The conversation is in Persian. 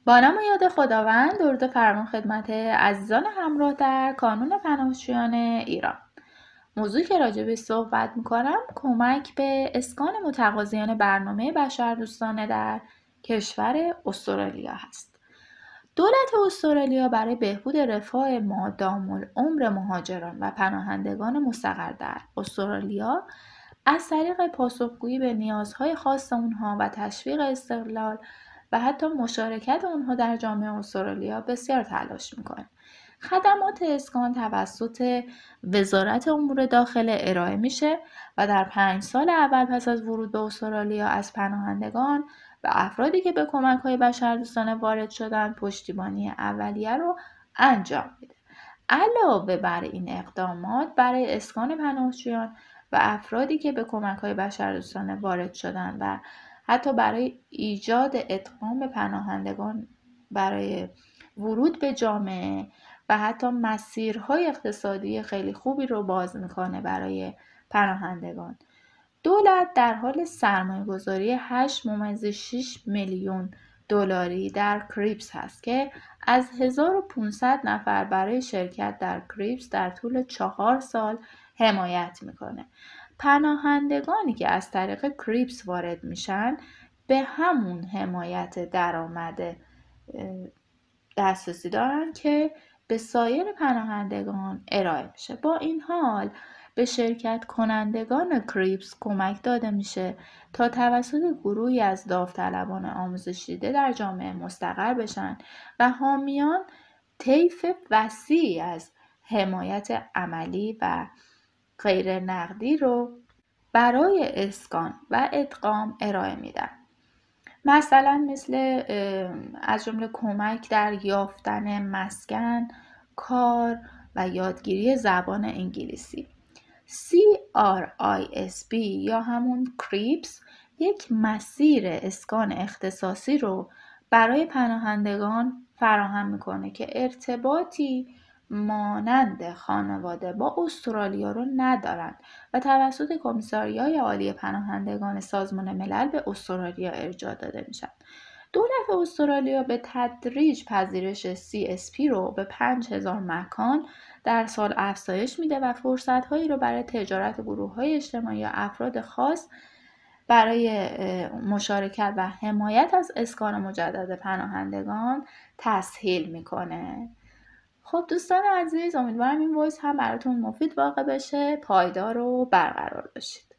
با نام و یاد خداوند، درود و فرمان خدمت عزیزان همراه در کانون پناهجویان ایران. موضوعی که راجع بهش صحبت میکنم کمک به اسکان متقاضیان برنامه بشردوستانه در کشور استرالیا هست. دولت استرالیا برای بهبود رفاه مادام العمر مهاجران و پناهندگان مستقر در استرالیا از طریق پاسخگویی به نیازهای خاص اونها و تشویق استقلال و حتی مشارکت اونها در جامعه استرالیا بسیار تلاش میکنه. خدمات اسکان توسط وزارت امور داخله ارائه میشه و در 5 سال اول پس از ورود به استرالیا از پناهندگان و افرادی که به کمک‌های بشردوستانه وارد شدن پشتیبانی اولیه رو انجام میده. علاوه بر این اقدامات برای اسکان پناهجویان و افرادی که به کمک‌های بشردوستانه وارد شدن و حتی برای ایجاد ادغام پناهندگان برای ورود به جامعه و حتی مسیرهای اقتصادی خیلی خوبی رو باز میکنه برای پناهندگان. دولت در حال سرمایه‌گذاری 8.6 میلیون دلاری در کریپس هست که از 1500 نفر برای شرکت در کریپس در طول 4 سال حمایت میکنه. پناهندگانی که از طریق کریپس وارد میشن به همون حمایت درآمد دسترسی دارن که به سایر پناهندگان ارائه میشه. با این حال به شرکت کنندگان کریپس کمک داده میشه تا توسط گروهی از داوطلبان آموزش دیده در جامعه مستقر بشن و حامیان طیف وسیعی از حمایت عملی و غیر نقدی رو برای اسکان و ادغام ارائه میدن. مثلا مثل از جمله کمک در یافتن مسکن، کار و یادگیری زبان انگلیسی. CRISP یا همون کریپس یک مسیر اسکان اختصاصی رو برای پناهندگان فراهم میکنه که ارتباطی مانند خانواده با استرالیا رو ندارند و توسط کمیساریای عالی پناهندگان سازمان ملل به استرالیا ارجاع داده میشن. دولت استرالیا به تدریج پذیرش CSP رو به 5000 مکان در سال افزایش میده و فرصت‌هایی رو برای تجارت گروه‌های اجتماعی یا افراد خاص برای مشارکت و حمایت از اسکان مجدد پناهندگان تسهیل میکنه. خب دوستان عزیز، امیدوارم این وایس هم براتون مفید واقع بشه. پایدار و برقرار باشید.